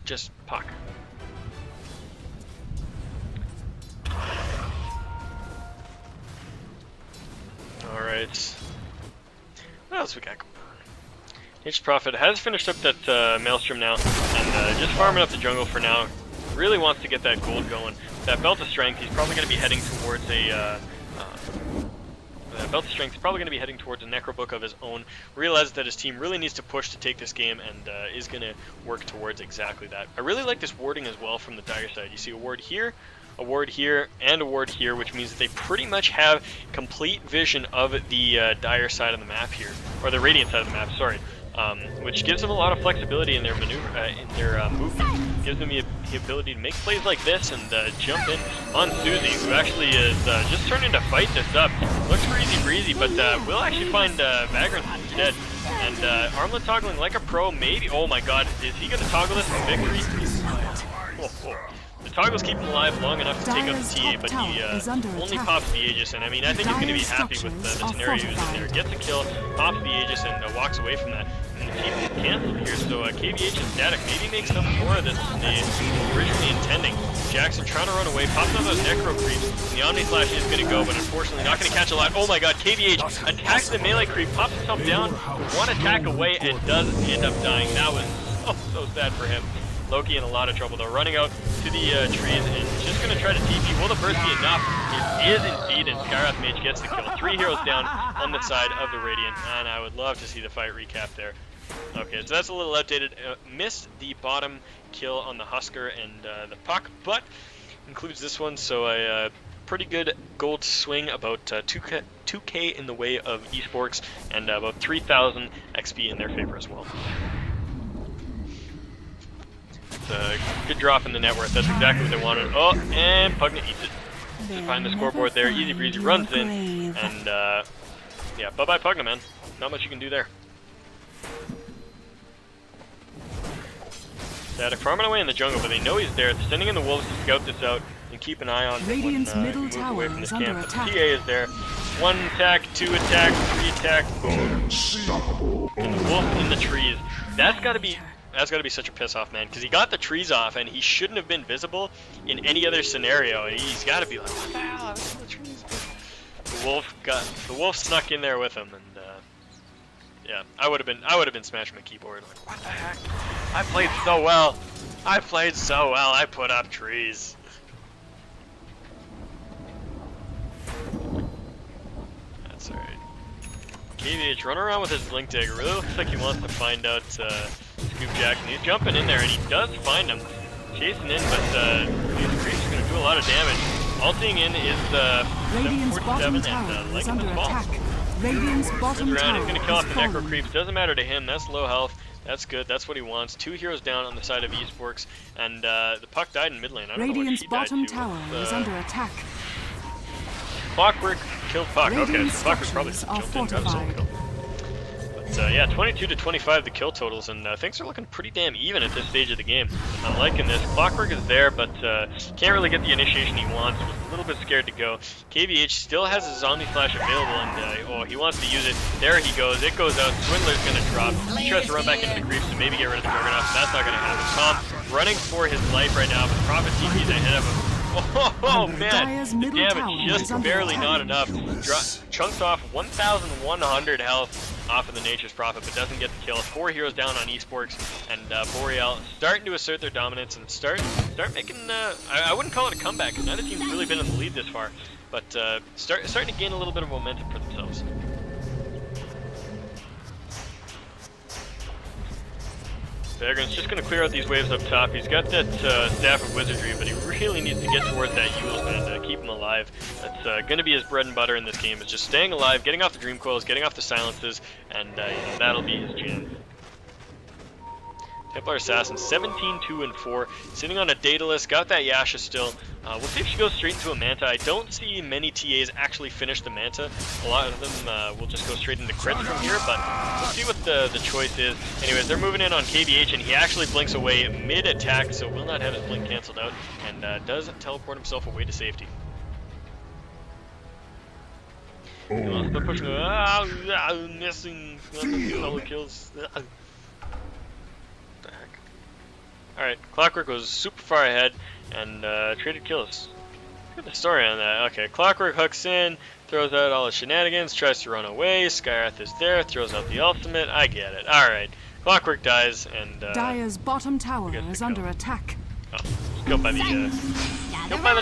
just Puck. Alright. What else we got going on? H Prophet has finished up that Maelstrom now, and just farming up the jungle for now. Really wants to get that gold going. That Belt of Strength, he's probably going to be heading towards a Belt of Strength, he's probably going to be heading towards a Necro Book of his own. Realizes that his team really needs to push to take this game, and is going to work towards exactly that. I really like this warding as well from the Dire side. You see a ward here, and a ward here, which means that they pretty much have complete vision of the Dire side of the map here, or the Radiant side of the map, sorry, which gives them a lot of flexibility in their maneuver, in their movement. Gives them the ability to make plays like this and jump in on Susie, who actually is just turning to fight this up. Looks for Easy Breezy, but will actually find Vagrant instead. And Armlet toggling like a pro, maybe. Oh my god, is he going to toggle this for victory? The toggles keep him alive long enough to take out the TA, but he only pops the Aegis, and I mean, I think he's going to be happy with the scenario he's in there. Gets a kill, pops the Aegis, and walks away from that. And the team is canceled here, so KVH and Static maybe makes some more of this than they were originally intending. Jackson trying to run away, pops out those Necro creeps, and the Omni Slash is going to go, but unfortunately not going to catch a lot. Oh my god, KVH attacks the melee creep, pops himself down, one attack away, and does end up dying. That was so sad for him. Loki in a lot of trouble though, running out to the trees and just going to try to TP. Will the burst be enough? It is indeed, and Skywrath Mage gets the kill. 3 heroes down on the side of the Radiant, and I would love to see the fight recap there. Okay, so that's a little outdated. Missed the bottom kill on the Husker and the Puck, but includes this one, so a pretty good gold swing, about 2k in the way of eSporks, and about 3,000 XP in their favor as well. Good drop in the net worth. That's exactly what they wanted. Oh, and Pugna eats it. Just behind the scoreboard there. Easy Breezy runs in, and yeah, bye-bye Pugna, man. Not much you can do there. Static farming away in the jungle, but they know he's there. They're sending in the wolves to scout this out and keep an eye on Radiant's middle tower away from this is under camp. attack. The TA is there. 1 attack, 2 attack, 3 attack, boom. And the wolf in the trees. That's got to be such a piss off, man, because he got the trees off and he shouldn't have been visible in any other scenario. And he's got to be like, what the hell? I was in the trees. the wolf snuck in there with him, and yeah, I would have been smashing my keyboard like, what the heck? I played so well. I put up trees. That's alright. KVH running around with his blink dagger. Really looks like he wants to find out Scoop Jackson. He's jumping in there, and he does find him. Chasing in, but these creeps are going to do a lot of damage. Ulting in is Radiant's 747 bottom and tower is liking under the fall. attack. Radiant's bottom He's tower going to kill off the has Necro fallen. Creeps. Doesn't matter to him. That's low health. That's good. That's what he wants. 2 heroes down on the side of eSporks, and the puck died in mid lane. I don't Radiant's know what she bottom died to. tower is under attack. Clockwork killed Puck. Okay, Radiant's so Clockwork probably structures are jumped in, got a solo fortified. kill. But yeah, 22 to 25 the kill totals, and things are looking pretty damn even at this stage of the game. I'm liking this. Clockwork is there, but can't really get the initiation he wants. Was a little bit scared to go. KVH still has his Zombie Flash available, and oh, he wants to use it. There he goes. It goes out. Swindler's going to drop. He tries to run back into the creeps to maybe get rid of the Juggernaut. That's not going to happen. Tom running for his life right now, but Prophet TP's ahead of him. Oh man, the damage just barely not enough. Chunks off 1,100 health off of the Nature's Prophet, but doesn't get the kill. 4 heroes down on eSporks, and Boreal starting to assert their dominance and start making, I wouldn't call it a comeback, because neither team's really been in the lead this far, but starting to gain a little bit of momentum for themselves. Vagrant's just going to clear out these waves up top. He's got that Staff of Wizardry, but he really needs to get towards that Eul's and keep him alive. That's going to be his bread and butter in this game, is just staying alive, getting off the Dream Coils, getting off the Silences, and you know, that'll be his jam. Templar Assassin, 17-2-4, sitting on a Daedalus, got that Yasha still. We'll see if she goes straight into a Manta. I don't see many TAs actually finish the Manta. A lot of them will just go straight into crits from here, but we'll see what the choice is. Anyways, they're moving in on KVH, and he actually blinks away mid-attack, so will not have his blink canceled out, and does teleport himself away to safety. Pushing, missing, solo kills. Alright, Clockwork was super far ahead and traded kills. Look at the story on that. Okay, Clockwork hooks in, throws out all his shenanigans, tries to run away. Skywrath is there, throws out the ultimate. I get it. Alright, Clockwork dies, and Dire's bottom tower is under attack. Oh, killed by the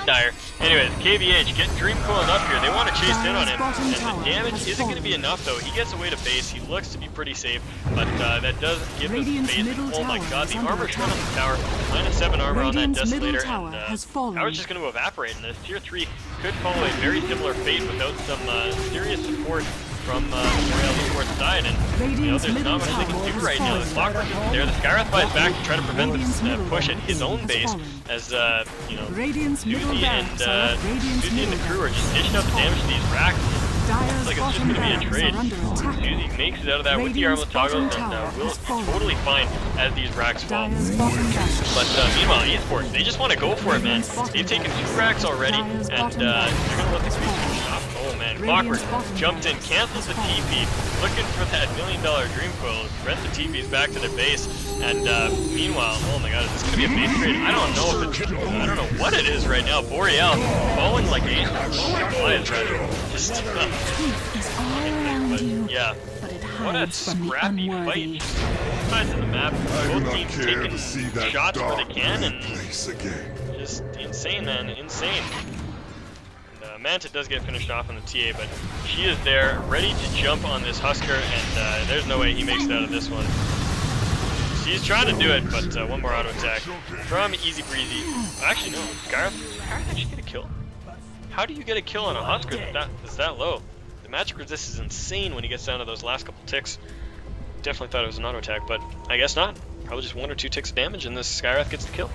Dire. Anyways, KVH getting Dream Coiled up here. They want to chase in on him, and the damage isn't going to be enough though. He gets away to base. He looks to be pretty safe, but that does give him space. Oh my god, the armor shot on the tower. -7 armor on that Desolator, and power's just going to evaporate, and this tier 3 could follow a very similar fate without some serious support from the Boreal Esports side, and you know, there's not much they can do right now. The Clockwork is there. The Skywrath buys back to try to prevent this push at his own base, as you know, Susie and the crew are just dishing out the damage to these racks. Looks like it's just going to be a trade. Susie makes it out of that with the armlet toggles, and will be totally fine as these racks fall. But meanwhile, eSports, they just want to go for it, man. They've taken 2 racks already, and they're going to let the creeps finish off. Oh man, Clockwork jumped in, cancels the TP, looking for that $1 million Dream Coil, rent the TPs back to their base, and meanwhile, oh my god, is this going to be a base trade? I don't know if it's, I don't know what it is right now. Boreal falling like a flies, rather. Just, but yeah, what a scrappy fight. Both sides of the map, both teams taking shots where they can, and just insane, man, insane. Manta does get finished off on the TA, but she is there, ready to jump on this Husker, and there's no way he makes it out of this one. She's trying to do it, but one more auto attack from Easy Breezy. Actually, no, Skywrath actually get a kill. How do you get a kill on a Husker that's that low? The magic resist is insane when he gets down to those last couple ticks. Definitely thought it was an auto attack, but I guess not. Probably just 1 or 2 ticks of damage, and this Skywrath gets the kill.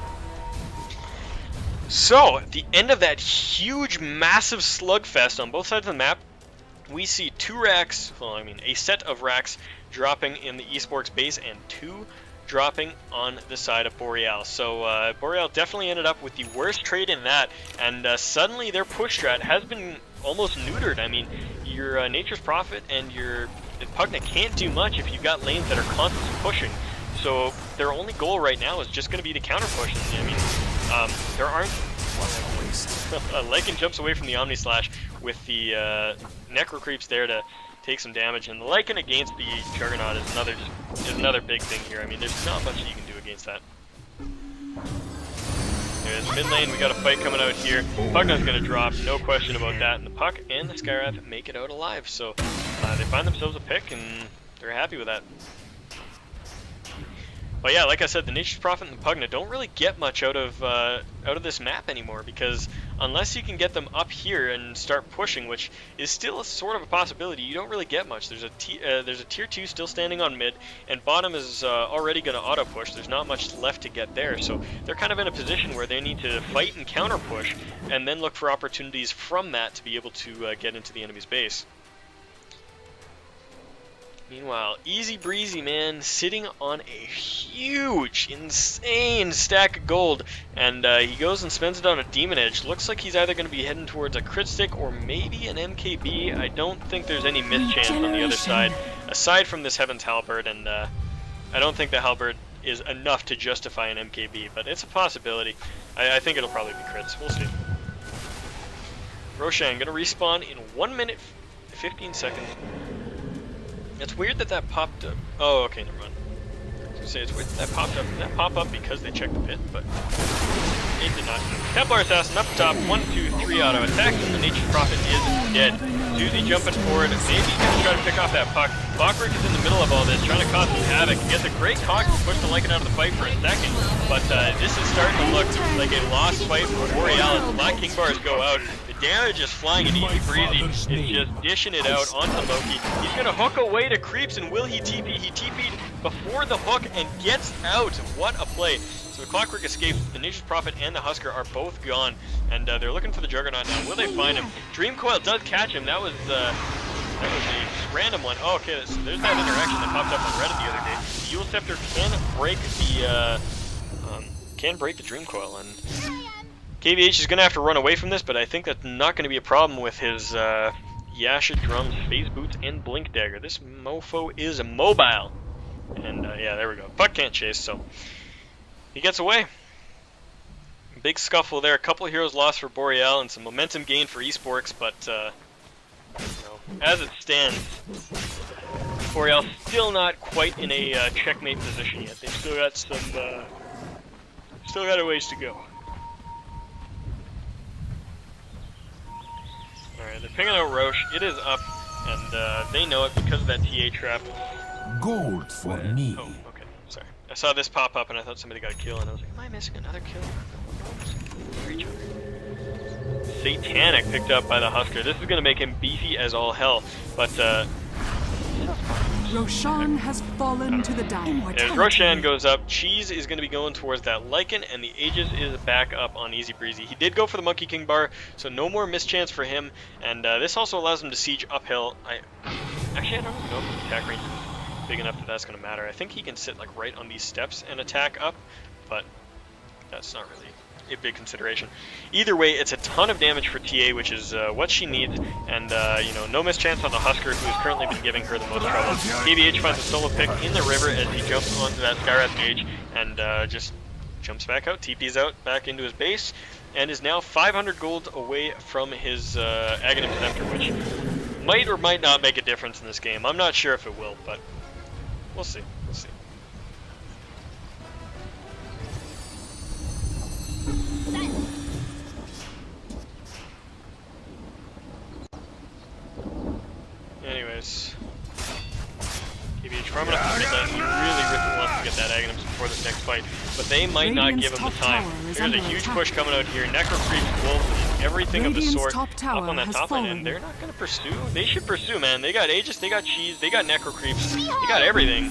So, at the end of that huge, massive slugfest on both sides of the map, we see 2 racks, well, I mean, a set of racks dropping in the eSporks base, and 2 dropping on the side of Boreal. So, Boreal definitely ended up with the worst trade in that, and suddenly their push strat has been almost neutered. I mean, your Nature's Prophet and your Pugna can't do much if you've got lanes that are constantly pushing. So, their only goal right now is just going to be to counter push. I mean, there aren't Lycan jumps away from the Omni Slash with the Necro Creeps there to take some damage, and the Lycan against the Juggernaut is another big thing here. I mean, there's not much you can do against that. There's mid lane, we got a fight coming out here. Pugnut's gonna drop, no question about that, and the Puck and the Skywrath make it out alive, so they find themselves a pick, and they're happy with that. But yeah, like I said, the Nature's Prophet and the Pugnut don't really get much out of this map anymore, because unless you can get them up here and start pushing, which is still sort of a possibility, you don't really get much. There's a tier 2 still standing on mid, and bottom is already going to auto push. There's not much left to get there, so they're kind of in a position where they need to fight and counter push, and then look for opportunities from that to be able to get into the enemy's base. Meanwhile, Easy Breezy, man, sitting on a huge, insane stack of gold, and he goes and spends it on a Demon Edge. Looks like he's either going to be heading towards a crit stick or maybe an MKB. I don't think there's any mischance on the other side, aside from this Heaven's Halberd, and I don't think the Halberd is enough to justify an MKB, but it's a possibility. I think it'll probably be crits. We'll see. Roshan going to respawn in 1 minute 15 seconds. It's weird that that popped up. Oh, okay, never mind. I was gonna say, it's weird that that popped up. Did that pop up because they checked the pit? But it did not. Templar Assassin up top, 1, 2, 3 auto attacks, and the Nature's Prophet is dead. Susie jumping forward, maybe gonna try to pick off that puck. Bachrick is in the middle of all this, trying to cause some havoc. Gets a great cock to push the Lycan out of the fight for a second, but this is starting to look like a lost fight for Boreal as the Black King bars go out. Damage is flying, and Easy Breezy is just dishing it out onto Loki. He's gonna hook away to creeps, and will he TP? He TP'd before the hook and gets out. What a play. So the Clockwork escapes. The Nature's Prophet and the Husker are both gone, and they're looking for the Juggernaut now. Will they find him? Dream Coil does catch him. That was a random one. Oh, okay, so there's that interaction that popped up on Reddit the other day. The Yule Scepter can break the Dream Coil, and KVH is going to have to run away from this, but I think that's not going to be a problem with his Yasha Drums, Phase Boots, and Blink Dagger. This mofo is mobile. And yeah, there we go. Puck can't chase, so he gets away. Big scuffle there. A couple of heroes lost for Boreal and some momentum gain for eSporks, but you know, as it stands, Boreal still not quite in a checkmate position yet. They've still got some, still got a ways to go. Alright, they're pinging out Roche. It is up, and they know it because of that TA trap. Gold for me. Oh, okay, sorry. I saw this pop up and I thought somebody got a kill, and I was like, am I missing another kill? For each other. Cptn.Canuck picked up by the Husker. This is going to make him beefy as all hell, but Roshan has fallen to the downward. As Roshan goes up, Cheese is going to be going towards that Lycan, and the Aegis is back up on Easy Breezy. He did go for the Monkey King bar, so no more mischance for him, and this also allows him to siege uphill. Actually, I don't even know if his attack range is big enough that that's going to matter. I think he can sit like right on these steps and attack up, but that's not really a big consideration. Either way, it's a ton of damage for TA, which is what she needs, and you know, no mischance on the Husker, who has currently been giving her the most trouble. KVH finds a solo pick in the river as he jumps onto that Skywrath gauge and just jumps back out, TP's out back into his base, and is now 500 gold away from his Aghanim Scepter, which might or might not make a difference in this game. I'm not sure if it will, but we'll see. We'll see. Anyways, KVH farming up the mid lane. He really wants to get that Aghanim before this next fight, but they might not give him the time. There's a huge push coming out here. Necro Creeps, Wolves, and everything of the sort up on that top lane, and they're not going to pursue. They should pursue, man. They got Aegis, they got Cheese, they got Necro Creeps, they got everything.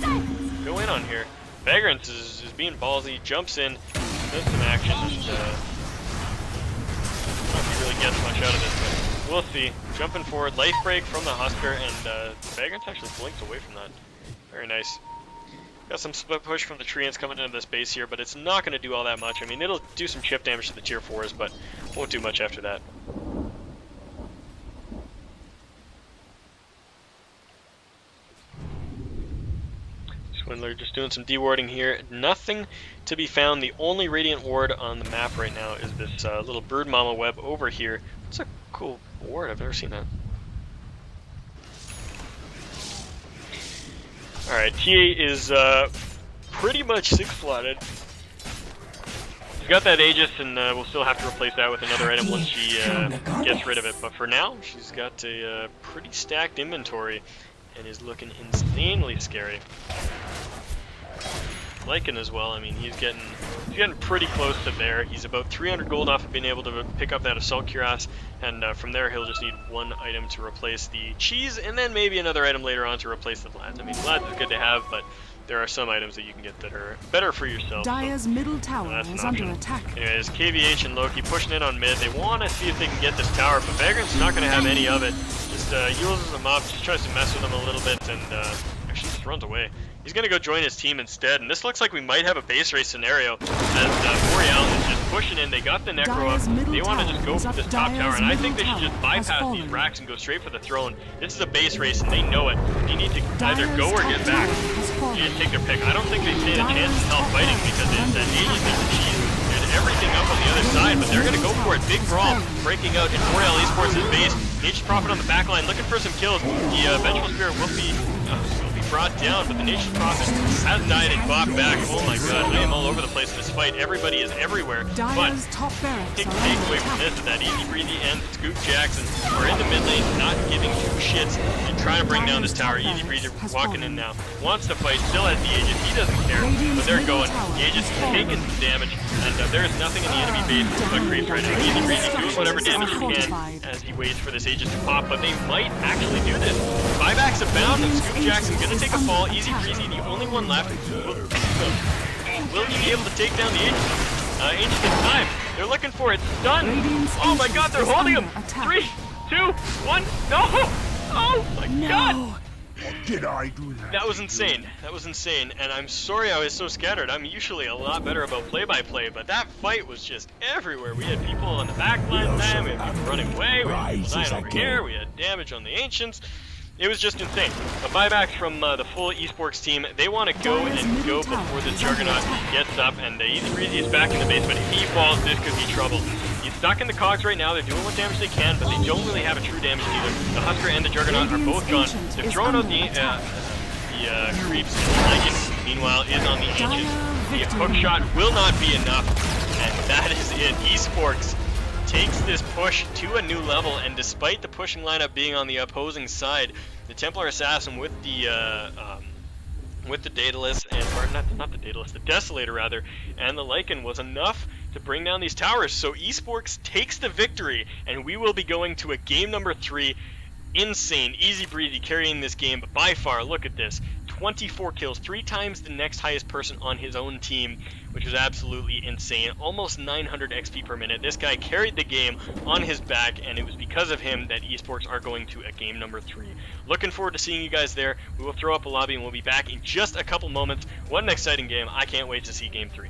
Go in on here. Vagrant is being ballsy, jumps in, does some action. Just, I don't know if he really gets much out of this, but we'll see. Jumping forward, life break from the Husker, and Vagrant actually blinks away from that. Very nice. Got some split push from the Treants coming into this base here, but it's not going to do all that much. I mean, it'll do some chip damage to the tier 4s, but won't do much after that. Swindler just doing some dewarding here. Nothing to be found. The only Radiant ward on the map right now is this little bird mama web over here. It's a cool ward. I've never seen that. Alright, TA is pretty much 6-slotted. She's got that Aegis, and we'll still have to replace that with another item once she gets rid of it. But for now, she's got a pretty stacked inventory and is looking insanely scary. Lycan as well. I mean, he's getting pretty close to there. He's about 300 gold off of being able to pick up that Assault Cuirass, and from there he'll just need one item to replace the cheese, and then maybe another item later on to replace the Vlads. I mean, Vlads is good to have, but there are some items that you can get that are better for yourself. Dire's middle tower is under attack. Anyways, KVH and Loki pushing in on mid. They want to see if they can get this tower, but Vagrant's not going to have any of it. Just uses them up, just tries to mess with them a little bit, and actually just runs away. He's going to go join his team instead, and this looks like we might have a base race scenario as Boreal is just pushing in. They got the Necro up. They want to just go for this top tower, and I think they should just bypass these racks and go straight for the throne. This is a base race, and they know it. They need to either go or get back. You just take their pick. I don't think they stand a chance in hell fighting because it's that Aegis, there's the cheese, there's everything up on the other side, but they're going to go for it. Big brawl breaking out in Boreal Esports' base. Nature's Prophet on the back line looking for some kills. The Vengeful Spirit will be brought down, but the Nature's Prophet has died and bought back. Oh my god, I am all over the place in this fight. Everybody is everywhere. But big takeaway from this is that Easy Breezy and Scoop Jackson are in the mid lane, not giving two shits and trying to bring down this tower. Easy Breezy walking in now, wants to fight, still has the Aegis. He doesn't care, but they're going. The Aegis is taking some damage, and there is nothing in the enemy base but creeps right now. Easy Breezy doing whatever damage he can as he waits for this Aegis to pop, but they might actually do this. Buybacks abound, and Scoop Jackson gonna take a fall. Easy Breezy, the only one left. Will he be able to take down the Aegis? Aegis in time. They're looking for it. Done. Oh my god, they're holding him. 3, 2, 1. No! Oh my god! What did I do that? That was insane. That was insane, and I'm sorry I was so scattered. I'm usually a lot better about play-by-play, but that fight was just everywhere. We had people on the back line then, we had people running away, we had people dying over here, we had damage on the Ancients. It was just insane. A buyback from the full eSporks team. They want to go and go before the Juggernaut gets up, and Easy Breezy is back in the base, but if he falls, this could be trouble. He's stuck in the cogs right now. They're doing what damage they can, but they don't really have a true damage dealer. The Husker and the Juggernaut are both gone. They're throwing out the creeps, and the Lycan, meanwhile, is on the Ancient. The hook shot will not be enough, and that is it. eSporks takes this push to a new level, and despite the pushing lineup being on the opposing side, the Templar Assassin with the Daedalus, and or not the Daedalus, the Desolator rather, and the Lycan was enough to bring down these towers. So eSporks takes the victory, and we will be going to a game number 3. Insane. Easy Breezy carrying this game by far. Look at this. 24 kills, 3 times the next highest person on his own team, which was absolutely insane. Almost 900 XP per minute. This guy carried the game on his back, and it was because of him that eSporks are going to a game number 3. Looking forward to seeing you guys there. We will throw up a lobby, and we'll be back in just a couple moments. What an exciting game. I can't wait to see game 3.